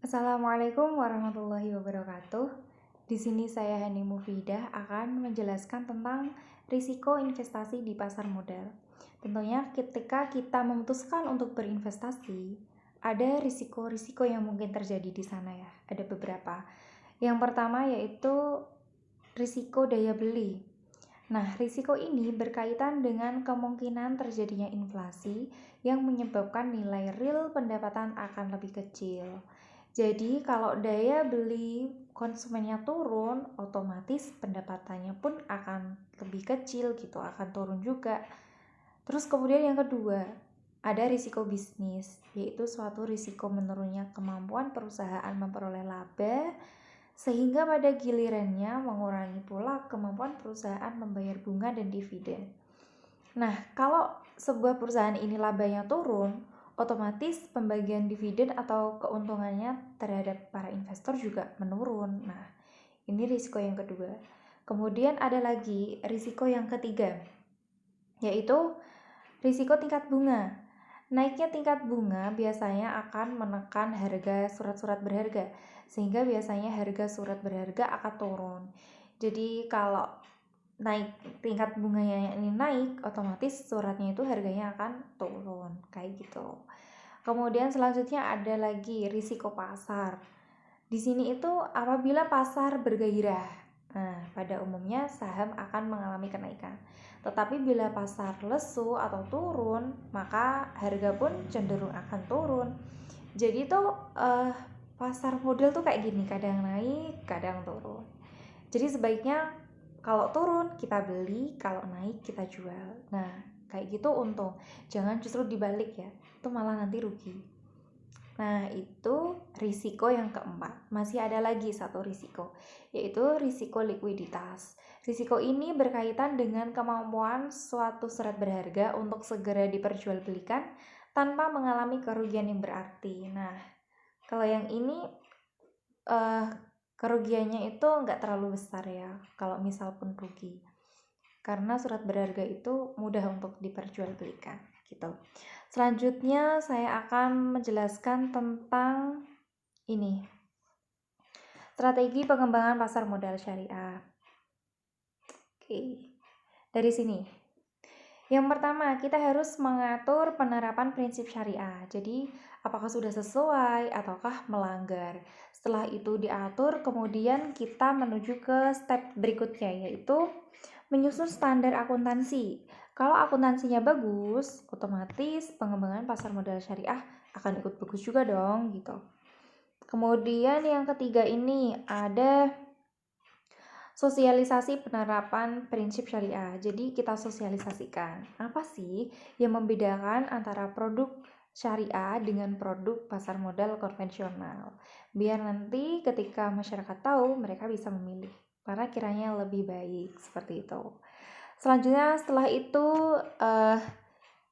Assalamualaikum warahmatullahi wabarakatuh. Di sini saya Hani Mufidah akan menjelaskan tentang risiko investasi di pasar modal. Tentunya ketika kita memutuskan untuk berinvestasi, ada risiko-risiko yang mungkin terjadi di sana ya. Ada beberapa. Yang pertama yaitu risiko daya beli. Nah, risiko ini berkaitan dengan kemungkinan terjadinya inflasi yang menyebabkan nilai real pendapatan akan lebih kecil. Jadi, kalau daya beli konsumennya turun, otomatis pendapatannya pun akan lebih kecil gitu, akan turun juga. Terus kemudian yang kedua, ada risiko bisnis, yaitu suatu risiko menurunnya kemampuan perusahaan memperoleh laba sehingga pada gilirannya mengurangi pula kemampuan perusahaan membayar bunga dan dividen. Nah, kalau sebuah perusahaan ini labanya turun, otomatis pembagian dividen atau keuntungannya terhadap para investor juga menurun. Nah, ini risiko yang kedua. Kemudian ada lagi risiko yang ketiga, yaitu risiko tingkat bunga. Naiknya tingkat bunga biasanya akan menekan harga surat-surat berharga, sehingga biasanya harga surat berharga akan turun. Jadi kalau naik tingkat bunganya ini naik, otomatis suratnya itu harganya akan turun, kayak gitu. Kemudian selanjutnya ada lagi risiko pasar. Di sini itu apabila pasar bergairah, nah pada umumnya saham akan mengalami kenaikan. Tetapi bila pasar lesu atau turun, maka harga pun cenderung akan turun. Jadi tuh pasar modal tuh kayak gini, kadang naik, kadang turun. Jadi sebaiknya kalau turun kita beli, kalau naik kita jual. Nah, kayak gitu untung. Jangan justru dibalik ya, itu malah nanti rugi. Nah, itu risiko yang keempat. Masih ada lagi satu risiko, yaitu risiko likuiditas. Risiko ini berkaitan dengan kemampuan suatu surat berharga untuk segera diperjualbelikan tanpa mengalami kerugian yang berarti. Nah, kalau yang ini kerugiannya itu nggak terlalu besar ya, kalau misal pun rugi. Karena surat berharga itu mudah untuk diperjualbelikan gitu. Selanjutnya saya akan menjelaskan tentang ini, strategi pengembangan pasar modal syariah. Oke, dari sini. Yang pertama, kita harus mengatur penerapan prinsip syariah. Jadi, apakah sudah sesuai ataukah melanggar. Setelah itu diatur, kemudian kita menuju ke step berikutnya, yaitu menyusun standar akuntansi. Kalau akuntansinya bagus, otomatis pengembangan pasar modal syariah akan ikut bagus juga dong gitu. Kemudian yang ketiga ini ada sosialisasi penerapan prinsip syariah. Jadi kita sosialisasikan apa sih yang membedakan antara produk syariah dengan produk pasar modal konvensional. Biar nanti ketika masyarakat tahu, mereka bisa memilih karena kiranya lebih baik, seperti itu. Selanjutnya setelah itu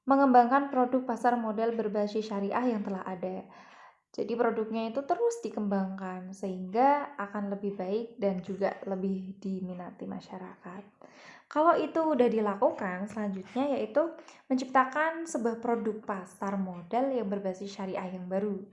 mengembangkan produk pasar modal berbasis syariah yang telah ada. Jadi produknya itu terus dikembangkan sehingga akan lebih baik dan juga lebih diminati masyarakat. Kalau itu udah dilakukan, selanjutnya yaitu menciptakan sebuah produk pasar modal yang berbasis syariah yang baru.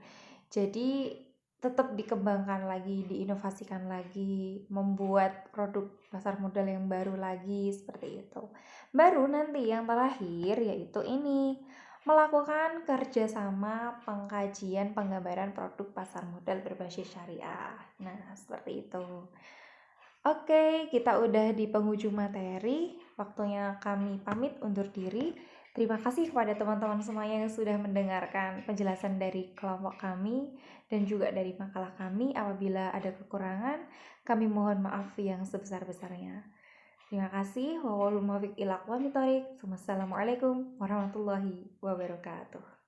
Jadi tetap dikembangkan lagi, diinovasikan lagi, membuat produk pasar modal yang baru lagi, seperti itu. Baru nanti yang terakhir yaitu ini, melakukan kerjasama pengkajian penggambaran produk pasar modal berbasis syariah. Nah, seperti itu. Oke, kita udah di penghujung materi. Waktunya kami pamit undur diri. Terima kasih kepada teman-teman semuanya yang sudah mendengarkan penjelasan dari kelompok kami dan juga dari makalah kami. Apabila ada kekurangan, kami mohon maaf yang sebesar-besarnya. Terima kasih. Wassalamualaikum warahmatullahi wabarakatuh.